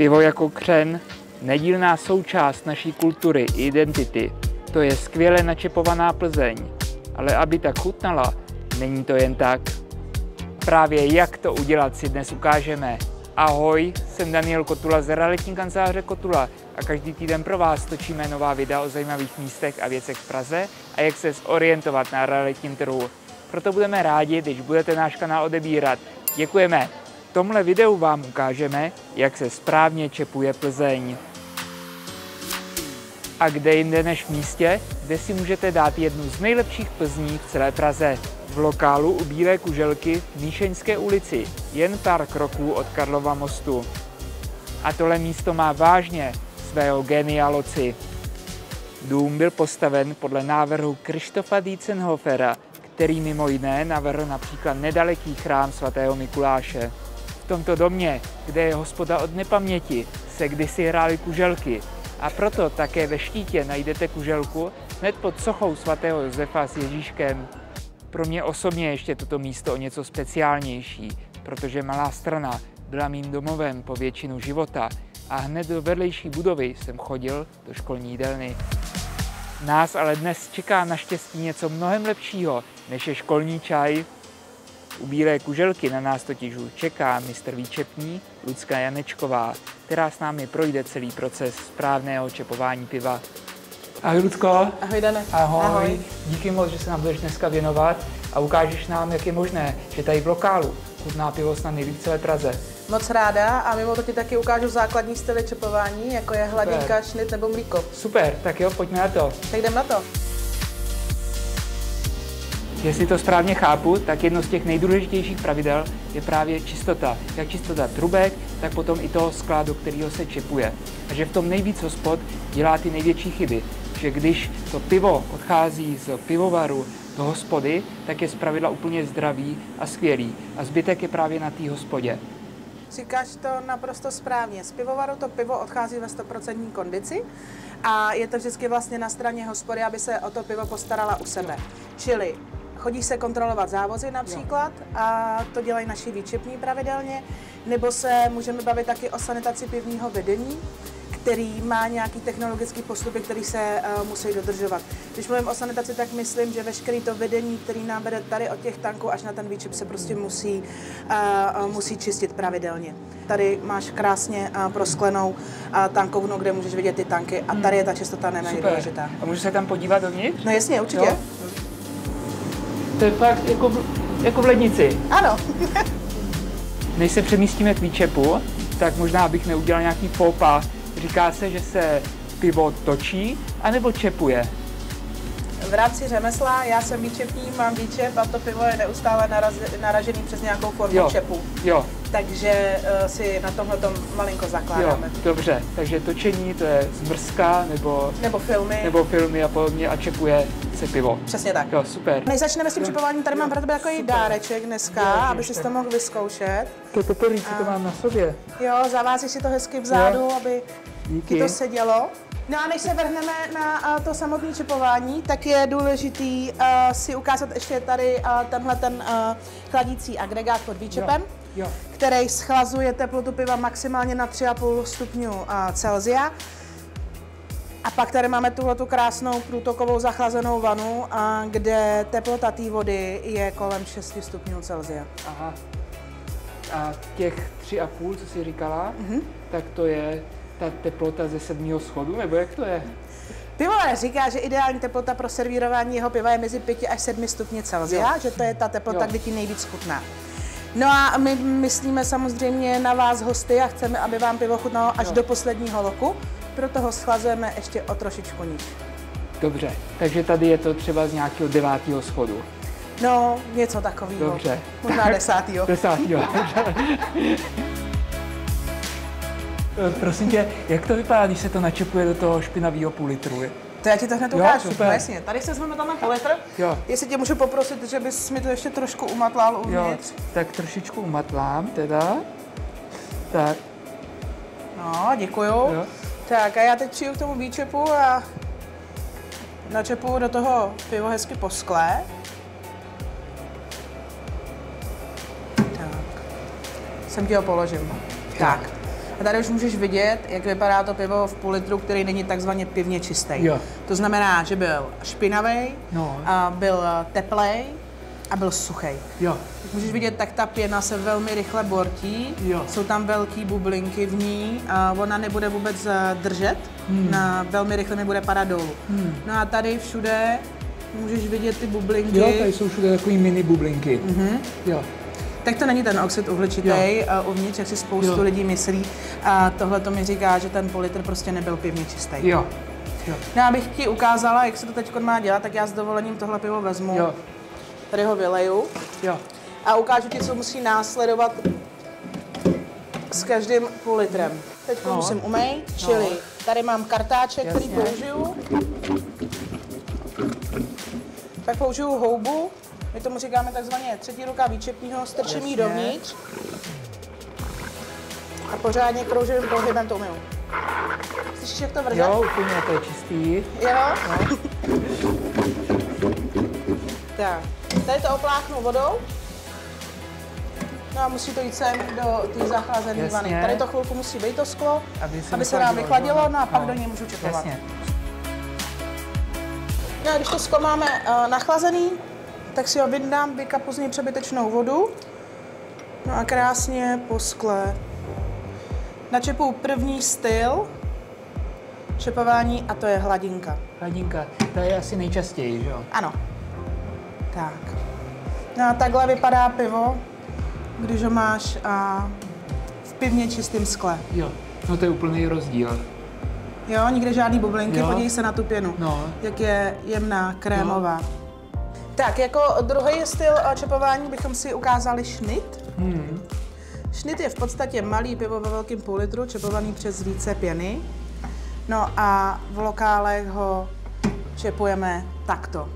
Pivo jako křen, nedílná součást naší kultury i identity. To je skvěle načepovaná Plzeň. Ale aby tak chutnala, není to jen tak. Právě jak to udělat si dnes ukážeme. Ahoj, jsem Daniel Kotula z realitní kanceláře Kotula a každý týden pro vás točíme nová videa o zajímavých místech a věcech v Praze a jak se zorientovat na realitním trhu. Proto budeme rádi, když budete náš kanál odebírat. Děkujeme. V tomhle videu vám ukážeme, jak se správně čepuje Plzeň. A kde jinde než v místě, kde si můžete dát jednu z nejlepších Plzní v celé Praze. V lokálu u Bílé Kuželky v Míšeňské ulici, jen pár kroků od Karlova mostu. A tohle místo má vážně svého génia loci. Dům byl postaven podle návrhu Krištofa Dientzenhofera, který mimo jiné navrhl například nedaleký chrám svatého Mikuláše. V tomto domě, kde je hospoda od nepaměti, se kdysi hrály kuželky. A proto také ve štítě najdete kuželku hned pod sochou svatého Josefa s Ježíškem. Pro mě osobně ještě toto místo o něco speciálnější, protože Malá Strana byla mým domovem po většinu života a hned do vedlejší budovy jsem chodil do školní jídelny. Nás ale dnes čeká naštěstí něco mnohem lepšího, než je školní čaj. U Bílé Kuželky na nás totiž už čeká mistr výčepní Lucka Janečková, která s námi projde celý proces správného čepování piva. Ahoj Lucko. Ahoj Dane. Ahoj. Ahoj. Díky moc, že se nám budeš dneska věnovat a ukážeš nám, jak je možné, že tady v lokálu chutná pivo snad nejlíp v celé Praze. Moc ráda a mimo to ti taky ukážu základní styly čepování, jako je hladinka, šnit nebo mlíko. Super, tak jo, pojďme na to. Tak jdem na to. Jestli to správně chápu, tak jedno z těch nejdůležitějších pravidel je právě čistota. Jak čistota trubek, tak potom i toho skla, do kterého se čepuje. A že v tom nejvíc hospod dělá ty největší chyby. Že když to pivo odchází z pivovaru do hospody, tak je zpravidla úplně zdravý a skvělý. A zbytek je právě na té hospodě. Říkáš to naprosto správně. Z pivovaru to pivo odchází ve 100% kondici a je to vždycky vlastně na straně hospody, aby se o to pivo postarala u sebe. Čili chodí se kontrolovat závozy například a to dělají naši výčepní pravidelně, nebo se můžeme bavit taky o sanitaci pivního vedení, který má nějaký technologický postupy, který se musí dodržovat. Když mluvím o sanitaci, tak myslím, že veškeré to vedení, který nám vede tady od těch tanků až na ten výčep, se prostě musí čistit pravidelně. Tady máš krásně prosklenou tankovnu, kde můžeš vidět ty tanky a tady je ta čistota nejméně důležitá. A můžu se tam podívat dovnitř? No jasně, určitě. Jo? To je fakt jako v lednici. Ano. Než se přemístíme k výčepu, tak možná bych neudělal nějaký faux pas. Říká se, že se pivo točí, anebo čepuje. V rámci řemesla já jsem výčepní, mám výčep a to pivo je neustále naražený přes nějakou formu čepu. Jo. Takže si na tomhletom malinko zakládáme. Jo, dobře, takže točení to je zmrzka nebo filmy a podobně a čepuje se pivo. Přesně tak. Jo, super. Než začneme s tím čepováním, tady mám pro tebe takový dáreček dneska, aby si to mohl vyzkoušet. To to mám na sobě. Jo, zavázíš si to hezky vzadu, aby ti to sedělo. No a než se vrhneme na to samotné čepování, tak je důležitý si ukázat ještě tady tenhle chladící agregát pod výčepem, který schlazuje teplotu piva maximálně na 3,5 stupňů Celsia. A pak tady máme tuhletu krásnou průtokovou zachlazenou vanu, kde teplota té vody je kolem 6 stupňů Celsia. Aha. A těch 3,5, co jsi říkala, tak to je ta teplota ze 7. schodu, nebo jak to je? Pivovar říká, že ideální teplota pro servírování jeho piva je mezi 5 až 7 stupně Celsia, že to je ta teplota, kdy ti nejvíc chutná. No a my myslíme samozřejmě na vás hosty a chceme, aby vám pivo chutnalo až do posledního loku, proto ho schlazujeme ještě o trošičku níž. Dobře, takže tady je to třeba z nějakého 9. schodu. No, něco takového. Dobře. Možná 10. 10. Prosím tě, jak to vypadá, když se to načepuje do toho špinavého půl litru? To já ti to hned ukážu. Super. No, jasně. Tady se vezmeme tam na půl litr. Jo. Jestli tě můžu poprosit, že bys mi to ještě trošku umatlal uvnitř. Jo, tak trošičku umatlám teda. Tak. No, děkuju. Jo. Tak a já teď přijdu k tomu výčepu a načepuju do toho pivo hezky po skle. Tak. Sem ti ho položím. Tak. A tady už můžeš vidět, jak vypadá to pivo v půl litru, který není takzvaně pivně čistý. Jo. To znamená, že byl špinavý, byl teplej a byl suchý. Jo. Jak můžeš vidět, tak ta pěna se velmi rychle bortí, jsou tam velký bublinky v ní a ona nebude vůbec držet, velmi rychle mi bude padat dolů. No a tady všude můžeš vidět ty bublinky. Jo, tady jsou všude takový mini bublinky. Jo. Tak to není ten oxid uhličitý uvnitř, jak si spoustu lidí myslí. A tohle to mi říká, že ten půl litr prostě nebyl pivně čistý. Jo. No, abych ti ukázala, jak se to teď má dělat, tak já s dovolením tohle pivo vezmu. Jo. Tady ho vyleju. Jo. A ukážu ti, co musí následovat s každým půl litrem. Teď musím umýt, čili tady mám kartáček, který použiju. Pak použiju houbu. My tomu říkáme takzvaně třetí ruka výčepního, strčím ji dovnitř a pořádně krouživým pohybem to umyju. Slyšíš, jak to vrze? Jo, úplně to je čistý. Jo? Tak, tady to opláchnu vodou. No a musí to jít sem do té zachlazené vany. Tady to chvilku musí být to sklo, aby se nám vychladilo, no a pak do něj můžu čepovat. Jasně. No a když to sklo máme nachlazený, tak si ho vyndám, vykapu z něj přebytečnou vodu. No a krásně po skle načepu první styl čepování a to je hladinka. Hladinka, to je asi nejčastěji, že jo? Ano. Tak. No a takhle vypadá pivo, když ho máš v pivně čistém skle. Jo, no to je úplný rozdíl. Jo, nikde žádný bublinky, podívej se na tu pěnu, jak je jemná, krémová. Tak, jako druhý styl čepování bychom si ukázali šnit. Šnit je v podstatě malý pivo ve velkém půl litru, čepovaný přes více pěny. No a v lokálech ho čepujeme takto.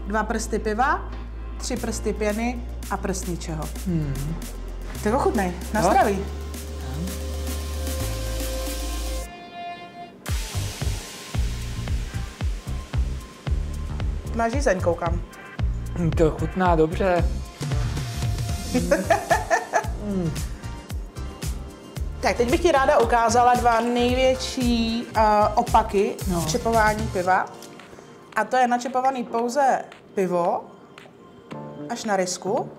2 prsty piva, 3 prsty pěny a prst ničeho. Tak ochutnej, na zdraví. Máš žízeň, koukám. To chutná dobře. Tak, teď bych ti ráda ukázala 2 největší opaky v čepování piva. A to je načepovaný pouze pivo, až na rysku.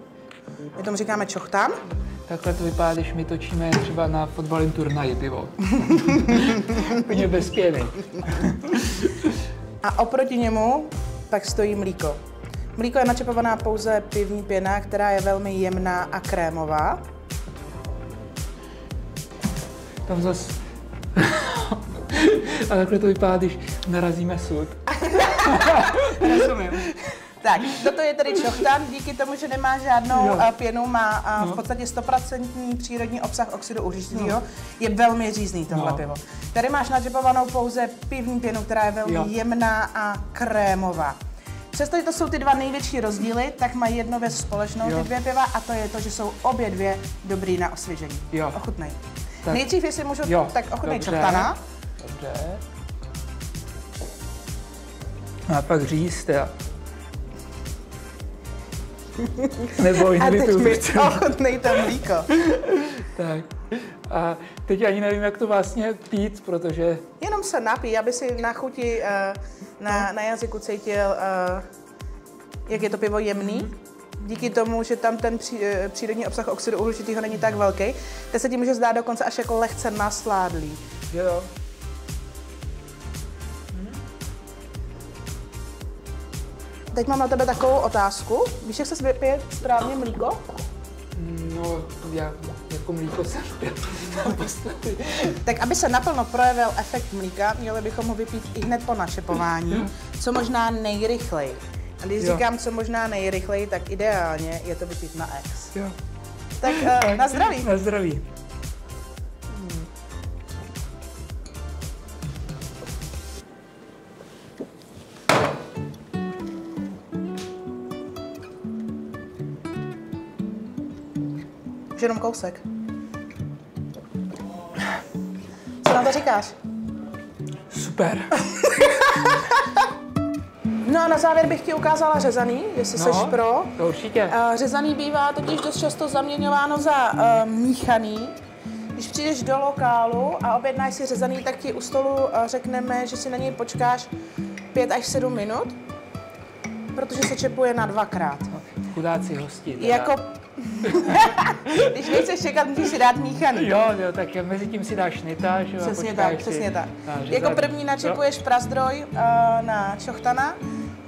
My tomu říkáme čochtan. Takhle to vypadá, když my točíme třeba na fotbalovém turnaji pivo. Úplně bez pěny. A oproti němu pak stojí mlíko. Mlíko je načepovaná pouze pivní pěna, která je velmi jemná a krémová. Tam zase... A takhle to vypadá, když narazíme sud. Rozumím. Tak, toto je tedy čochtan, díky tomu, že nemá žádnou pěnu, má v podstatě 100% přírodní obsah oxidu uhličitého, je velmi řízný tohle pivo. Tady máš načepovanou pouze pivní pěnu, která je velmi jemná a krémová. Přestože to jsou ty 2 největší rozdíly, tak mají jedno věc společnou, ty 2 piva, a to je to, že jsou obě 2 dobrý na osvěžení. Ochutnej. Tak. Nejdřív, jestli můžu, tak ochutnej čochtana. Dobře. A pak říct, teda. Nebo a teď mi ochutnej to mlíko. Tak. A teď ani nevím, jak to vlastně pít, protože... Jenom se napij, aby si na chuti, na jazyku cítil, jak je to pivo jemný. Díky tomu, že tam ten přírodní obsah oxidu uhličitého není tak velký, tak se ti může zdát dokonce až jako lehce nasládlý. Jo. Teď mám na tebe takovou otázku. Víš, jak se vypije správně mlíko? No, já jako mlíko jsem pil. Tak aby se naplno projevil efekt mlíka, měli bychom ho vypít i hned po načepování, co možná nejrychleji. A když říkám, co možná nejrychleji, tak ideálně je to vypít na ex. Jo. Tak na zdraví. Na zdraví. Už jenom kousek. Co na to říkáš? Super. No a na závěr bych ti ukázala řezaný, jestli seš pro. To určitě. Řezaný bývá totiž dost často zaměňováno za míchaný, Když přijdeš do lokálu a objednáš si řezaný, tak ti u stolu řekneme, že si na něj počkáš 5 až 7 minut, protože se čepuje na 2krát. Chudáci hosti. Teda. Jako... Když nechceš čekat, můžeš si dát míchaný. Jo, tak mezi tím si dáš šnita, že jo? Přesně tak. Jako první načepuješ prazdroj na čochtana,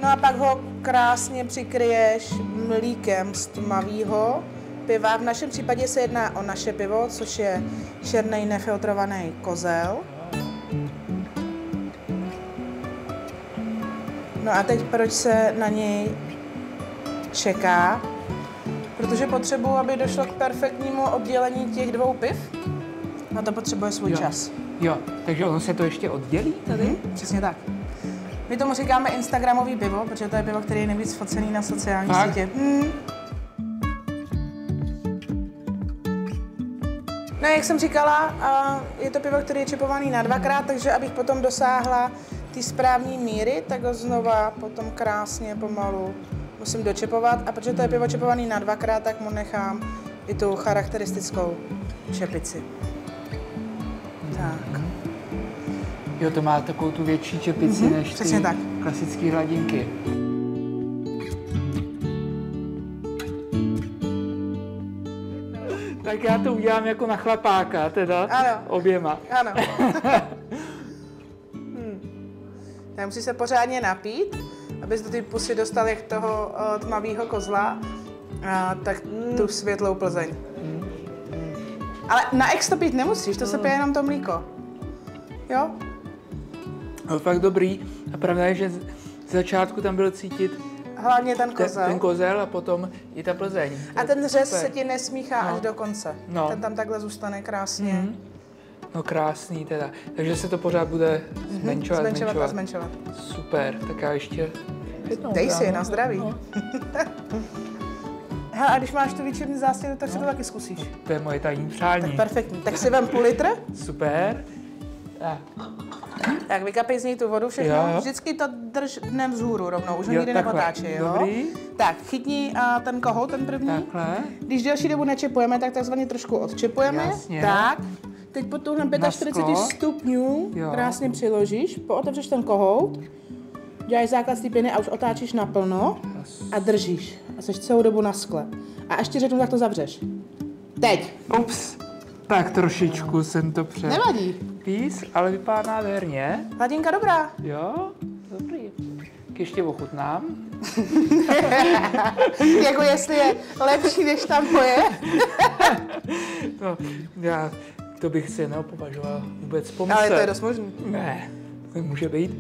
no a pak ho krásně přikryješ mlíkem z tmavého piva. V našem případě se jedná o naše pivo, což je černý nefiltrovaný kozel. No a teď proč se na něj čeká? Protože potřebuji, aby došlo k perfektnímu oddělení těch 2 piv. No to potřebuje svůj čas. Jo, takže ono se to ještě oddělí tady? Přesně tak. My tomu říkáme instagramový pivo, protože to je pivo, který je nejvíc focený na sociální sítě. No jak jsem říkala, je to pivo, který je čepovaný na 2krát, takže abych potom dosáhla ty správné míry, tak ho znova potom krásně pomalu musím dočepovat. A protože to je pivo čepovaný na 2krát, tak mu nechám i tu charakteristickou čepici. Tak. Jo, to má takovou tu větší čepici než ty klasické hladinky. Tak já to udělám jako na chlapáka, teda ano. Oběma. Ano. Tak musí se pořádně napít, abys do ty pusy dostal jak toho tmavého kozla, tak tu světlou Plzeň. Ale na ex to pít nemusíš, to se pije jenom to mlíko. Jo? No, fakt dobrý. A pravda je, že z začátku tam byl cítit hlavně ten kozel. Ten kozel a potom i ta Plzeň. A ten řez se ti nesmíchá až do konce. No. Ten tam takhle zůstane krásně. No krásný teda. Takže se to pořád bude zmenšovat. Super, tak já ještě jednou. Dej si, na zdraví. No. Hele, a když máš tu výčepní zástěnu, tak si to taky zkusíš. To je moje tajní přání. Tak perfektní. Tak si vem půl litr. Super. Tak vykapej z něj tu vodu všechno. Jo. Vždycky to drž dnem vzhůru rovnou, už ho nikdy nepotáčej, jo? Dobrý. Tak, chytni ten kohout, ten první. Takhle. Když delší dobu nečepujeme, tak takzvaně trošku odčepujeme. Jasně. Tak. Teď po tuhle 45 stupňů krásně přiložíš, pootevřeš ten kohout, děláš základ z té pěny a už otáčíš naplno a držíš. A jsi celou dobu na skle. A ještě řeknu, tak to zavřeš. Teď. Ups. Tak trošičku jsem to Nevadí. Pís, ale vypadá nádherně. Hladinka dobrá. Jo, dobrý. Ještě ochutnám. Jako jestli je lepší, než tam je. No, já to bych si neopovažoval vůbec pomyslet. Ale to je dost možný. Ne, to může být.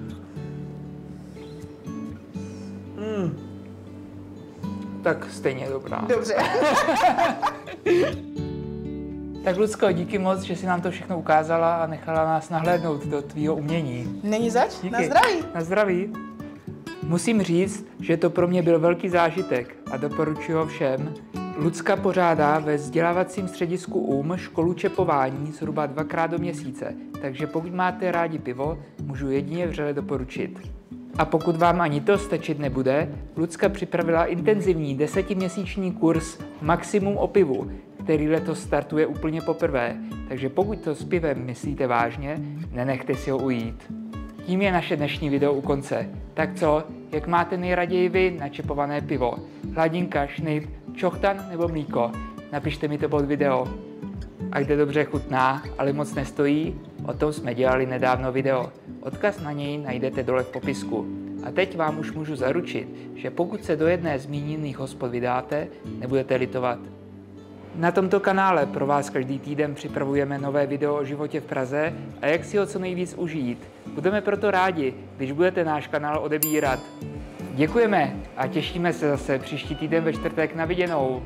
Tak stejně dobrá. Dobře. Tak Lucko, díky moc, že jsi nám to všechno ukázala a nechala nás nahlédnout do tvýho umění. Není zač? Díky. Na zdraví. Na zdraví. Musím říct, že to pro mě byl velký zážitek a doporučuji ho všem. Lucka pořádá ve vzdělávacím středisku školu čepování zhruba 2krát do měsíce, takže pokud máte rádi pivo, můžu jedině vřele doporučit. A pokud vám ani to stačit nebude, Lucka připravila intenzivní 10měsíční kurz Maximum o pivu, který letos startuje úplně poprvé, takže pokud to s pivem myslíte vážně, nenechte si ho ujít. Tím je naše dnešní video u konce. Tak co, jak máte nejraději vy načepované pivo? Hladinka, šnit, čochtan nebo mlíko? Napište mi to pod video. A kde dobře chutná, ale moc nestojí, o tom jsme dělali nedávno video. Odkaz na něj najdete dole v popisku. A teď vám už můžu zaručit, že pokud se do jedné z zmíněných hospod vydáte, nebudete litovat. Na tomto kanále pro vás každý týden připravujeme nové video o životě v Praze a jak si ho co nejvíc užít. Budeme proto rádi, když budete náš kanál odebírat. Děkujeme a těšíme se zase příští týden ve čtvrtek na viděnou.